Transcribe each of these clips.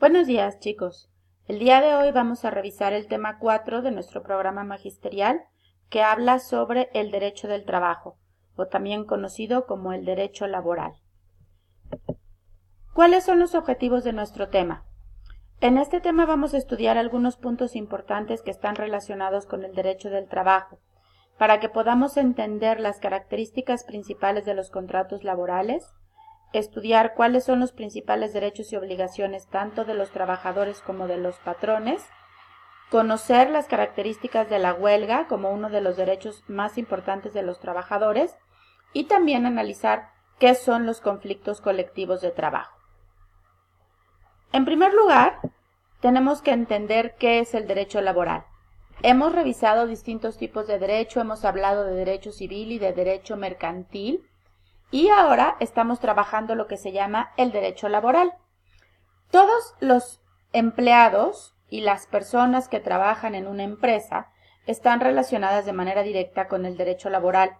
Buenos días, chicos. El día de hoy vamos a revisar el tema 4 de nuestro programa magisterial que habla sobre el derecho del trabajo, o también conocido como el derecho laboral. ¿Cuáles son los objetivos de nuestro tema? En este tema vamos a estudiar algunos puntos importantes que están relacionados con el derecho del trabajo, para que podamos entender las características principales de los contratos laborales, estudiar cuáles son los principales derechos y obligaciones tanto de los trabajadores como de los patrones, conocer las características de la huelga como uno de los derechos más importantes de los trabajadores y también analizar qué son los conflictos colectivos de trabajo. En primer lugar, tenemos que entender qué es el derecho laboral. Hemos revisado distintos tipos de derecho, hemos hablado de derecho civil y de derecho mercantil, y ahora estamos trabajando lo que se llama el derecho laboral. Todos los empleados y las personas que trabajan en una empresa están relacionadas de manera directa con el derecho laboral,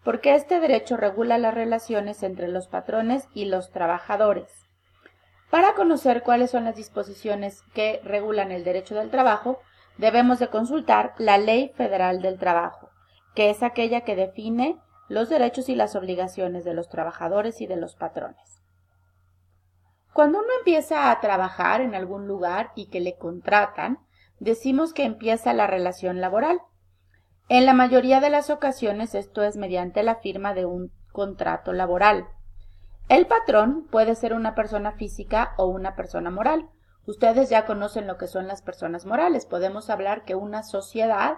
porque este derecho regula las relaciones entre los patrones y los trabajadores. Para conocer cuáles son las disposiciones que regulan el derecho del trabajo, debemos de consultar la Ley Federal del Trabajo, que es aquella que define los derechos y las obligaciones de los trabajadores y de los patrones. Cuando uno empieza a trabajar en algún lugar y que le contratan, decimos que empieza la relación laboral. En la mayoría de las ocasiones esto es mediante la firma de un contrato laboral. El patrón puede ser una persona física o una persona moral. Ustedes ya conocen lo que son las personas morales. Podemos hablar que una sociedad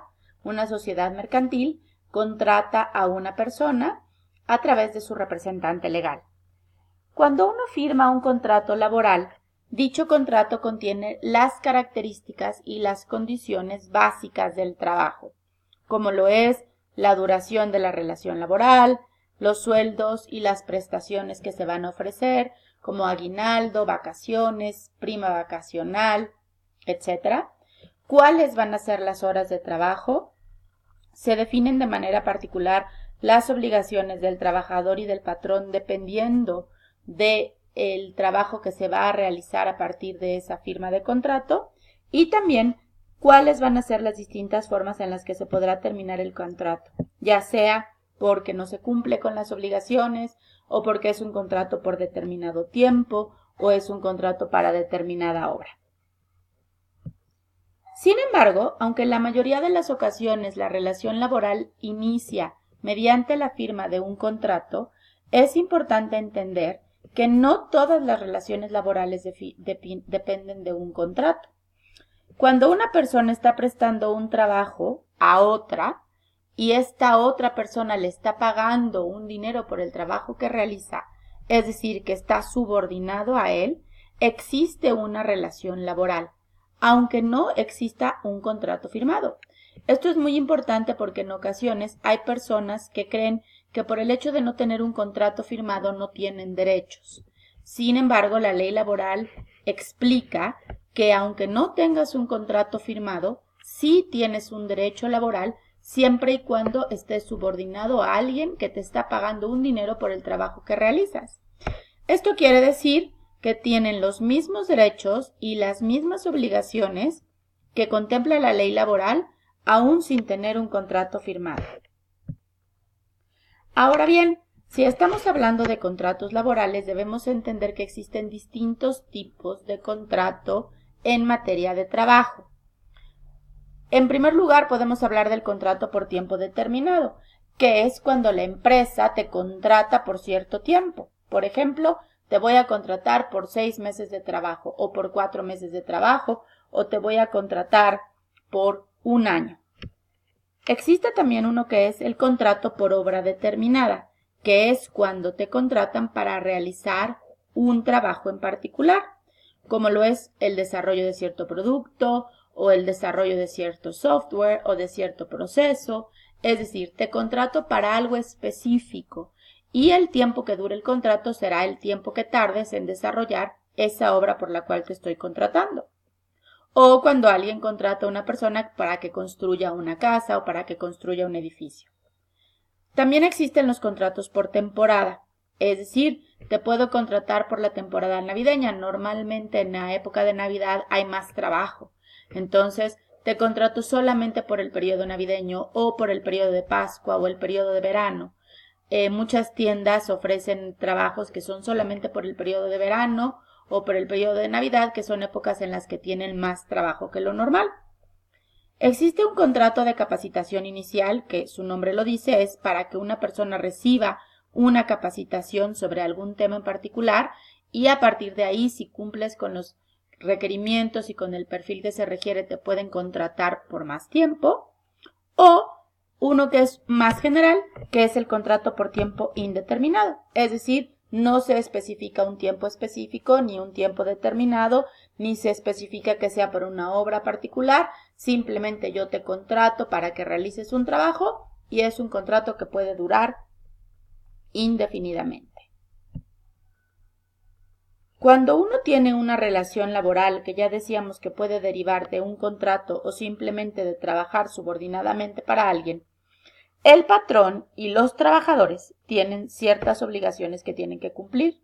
mercantil, contrata a una persona a través de su representante legal. Cuando uno firma un contrato laboral, dicho contrato contiene las características y las condiciones básicas del trabajo, como lo es la duración de la relación laboral, los sueldos y las prestaciones que se van a ofrecer, como aguinaldo, vacaciones, prima vacacional, etc. ¿Cuáles van a ser las horas de trabajo? Se definen de manera particular las obligaciones del trabajador y del patrón dependiendo del trabajo que se va a realizar a partir de esa firma de contrato y también cuáles van a ser las distintas formas en las que se podrá terminar el contrato, ya sea porque no se cumple con las obligaciones o porque es un contrato por determinado tiempo o es un contrato para determinada obra. Sin embargo, aunque en la mayoría de las ocasiones la relación laboral inicia mediante la firma de un contrato, es importante entender que no todas las relaciones laborales dependen de un contrato. Cuando una persona está prestando un trabajo a otra y esta otra persona le está pagando un dinero por el trabajo que realiza, es decir, que está subordinado a él, existe una relación laboral, aunque no exista un contrato firmado. Esto es muy importante porque en ocasiones hay personas que creen que por el hecho de no tener un contrato firmado no tienen derechos. Sin embargo, la ley laboral explica que aunque no tengas un contrato firmado, sí tienes un derecho laboral siempre y cuando estés subordinado a alguien que te está pagando un dinero por el trabajo que realizas. Esto quiere decir que tienen los mismos derechos y las mismas obligaciones que contempla la ley laboral, aún sin tener un contrato firmado. Ahora bien, si estamos hablando de contratos laborales, debemos entender que existen distintos tipos de contrato en materia de trabajo. En primer lugar, podemos hablar del contrato por tiempo determinado, que es cuando la empresa te contrata por cierto tiempo. Por ejemplo, te voy a contratar por 6 meses de trabajo o por 4 meses de trabajo o te voy a contratar por un año. Existe también uno que es el contrato por obra determinada, que es cuando te contratan para realizar un trabajo en particular, como lo es el desarrollo de cierto producto o el desarrollo de cierto software o de cierto proceso. Es decir, te contrato para algo específico y el tiempo que dure el contrato será el tiempo que tardes en desarrollar esa obra por la cual te estoy contratando. O cuando alguien contrata a una persona para que construya una casa o para que construya un edificio. También existen los contratos por temporada, es decir, te puedo contratar por la temporada navideña. Normalmente en la época de Navidad hay más trabajo. Entonces, te contrato solamente por el periodo navideño o por el periodo de Pascua o el periodo de verano. Muchas tiendas ofrecen trabajos que son solamente por el periodo de verano o por el periodo de Navidad, que son épocas en las que tienen más trabajo que lo normal. Existe un contrato de capacitación inicial, que su nombre lo dice, es para que una persona reciba una capacitación sobre algún tema en particular y a partir de ahí, si cumples con los requerimientos y con el perfil que se requiere, te pueden contratar por más tiempo. O uno que es más general, que es el contrato por tiempo indeterminado. Es decir, no se especifica un tiempo específico, ni un tiempo determinado, ni se especifica que sea por una obra particular. Simplemente yo te contrato para que realices un trabajo y es un contrato que puede durar indefinidamente. Cuando uno tiene una relación laboral, que ya decíamos que puede derivar de un contrato o simplemente de trabajar subordinadamente para alguien, el patrón y los trabajadores tienen ciertas obligaciones que tienen que cumplir.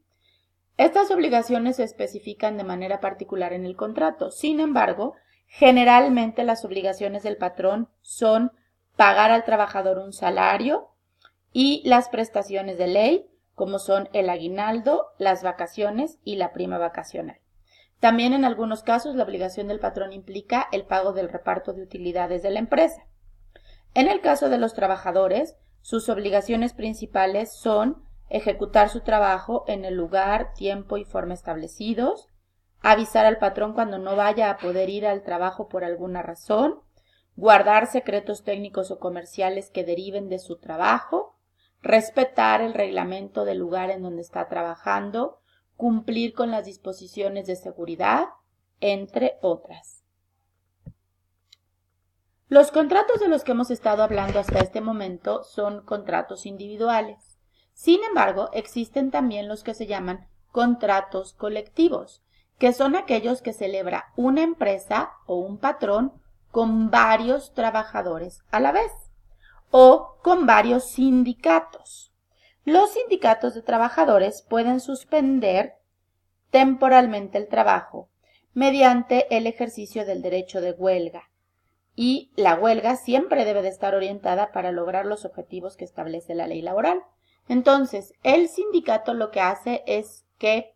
Estas obligaciones se especifican de manera particular en el contrato. Sin embargo, generalmente las obligaciones del patrón son pagar al trabajador un salario y las prestaciones de ley, como son el aguinaldo, las vacaciones y la prima vacacional. También en algunos casos la obligación del patrón implica el pago del reparto de utilidades de la empresa. En el caso de los trabajadores, sus obligaciones principales son ejecutar su trabajo en el lugar, tiempo y forma establecidos, avisar al patrón cuando no vaya a poder ir al trabajo por alguna razón, guardar secretos técnicos o comerciales que deriven de su trabajo, respetar el reglamento del lugar en donde está trabajando, cumplir con las disposiciones de seguridad, entre otras. Los contratos de los que hemos estado hablando hasta este momento son contratos individuales. Sin embargo, existen también los que se llaman contratos colectivos, que son aquellos que celebra una empresa o un patrón con varios trabajadores a la vez o con varios sindicatos. Los sindicatos de trabajadores pueden suspender temporalmente el trabajo mediante el ejercicio del derecho de huelga. Y la huelga siempre debe de estar orientada para lograr los objetivos que establece la ley laboral. Entonces, el sindicato lo que hace es que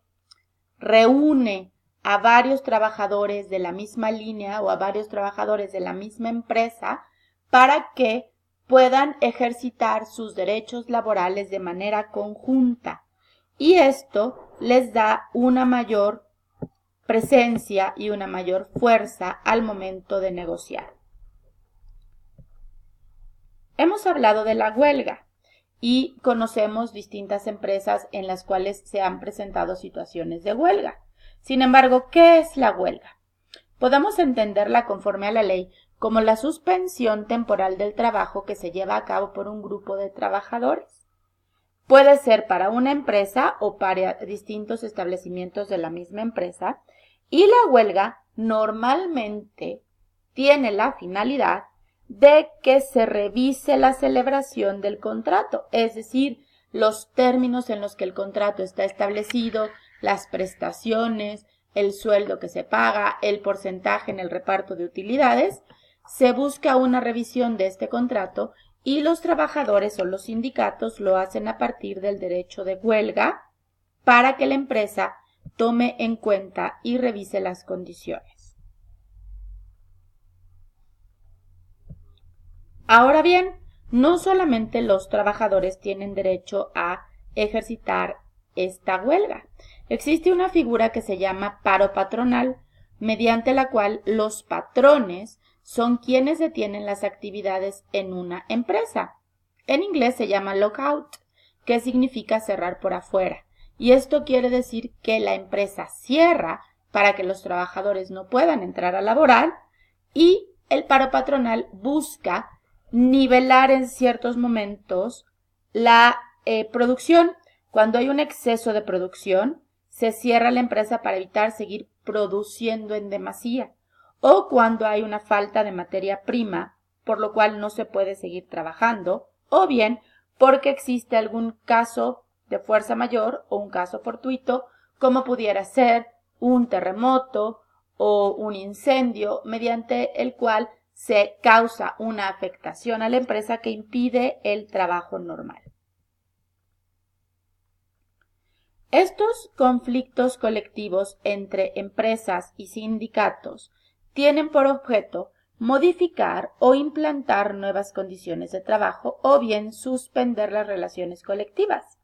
reúne a varios trabajadores de la misma línea o a varios trabajadores de la misma empresa para que puedan ejercitar sus derechos laborales de manera conjunta. Y esto les da una mayor presencia y una mayor fuerza al momento de negociar. Hemos hablado de la huelga y conocemos distintas empresas en las cuales se han presentado situaciones de huelga. Sin embargo, ¿qué es la huelga? Podemos entenderla conforme a la ley como la suspensión temporal del trabajo que se lleva a cabo por un grupo de trabajadores. Puede ser para una empresa o para distintos establecimientos de la misma empresa y la huelga normalmente tiene la finalidad de que se revise la celebración del contrato, es decir, los términos en los que el contrato está establecido, las prestaciones, el sueldo que se paga, el porcentaje en el reparto de utilidades. Se busca una revisión de este contrato y los trabajadores o los sindicatos lo hacen a partir del derecho de huelga para que la empresa tome en cuenta y revise las condiciones. Ahora bien, no solamente los trabajadores tienen derecho a ejercitar esta huelga. Existe una figura que se llama paro patronal, mediante la cual los patrones son quienes detienen las actividades en una empresa. En inglés se llama lockout, que significa cerrar por afuera. Y esto quiere decir que la empresa cierra para que los trabajadores no puedan entrar a laborar y el paro patronal busca nivelar en ciertos momentos la producción. Cuando hay un exceso de producción, se cierra la empresa para evitar seguir produciendo en demasía. O cuando hay una falta de materia prima, por lo cual no se puede seguir trabajando, o bien porque existe algún caso de fuerza mayor o un caso fortuito, como pudiera ser un terremoto o un incendio, mediante el cual se causa una afectación a la empresa que impide el trabajo normal. Estos conflictos colectivos entre empresas y sindicatos tienen por objeto modificar o implantar nuevas condiciones de trabajo o bien suspender las relaciones colectivas.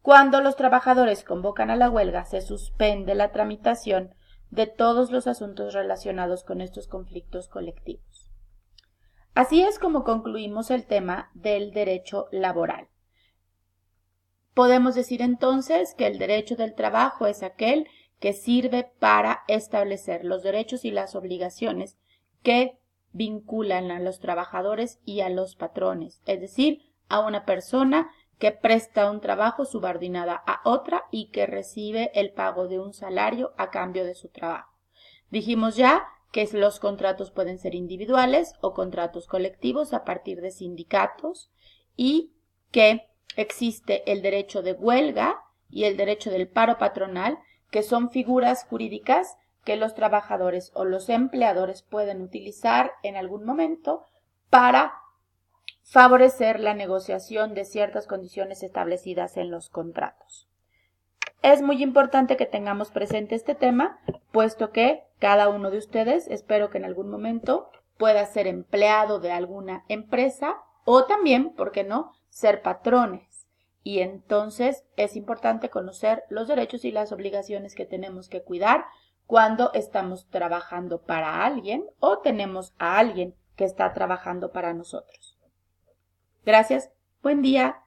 Cuando los trabajadores convocan a la huelga, se suspende la tramitación de todos los asuntos relacionados con estos conflictos colectivos. Así es como concluimos el tema del derecho laboral. Podemos decir entonces que el derecho del trabajo es aquel que sirve para establecer los derechos y las obligaciones que vinculan a los trabajadores y a los patrones, es decir, a una persona que presta un trabajo subordinada a otra y que recibe el pago de un salario a cambio de su trabajo. Dijimos ya que los contratos pueden ser individuales o contratos colectivos a partir de sindicatos y que existe el derecho de huelga y el derecho del paro patronal, que son figuras jurídicas que los trabajadores o los empleadores pueden utilizar en algún momento para favorecer la negociación de ciertas condiciones establecidas en los contratos. Es muy importante que tengamos presente este tema, puesto que cada uno de ustedes, espero que en algún momento pueda ser empleado de alguna empresa o también, ¿por qué no?, ser patrones. Y entonces es importante conocer los derechos y las obligaciones que tenemos que cuidar cuando estamos trabajando para alguien o tenemos a alguien que está trabajando para nosotros. Gracias. Buen día.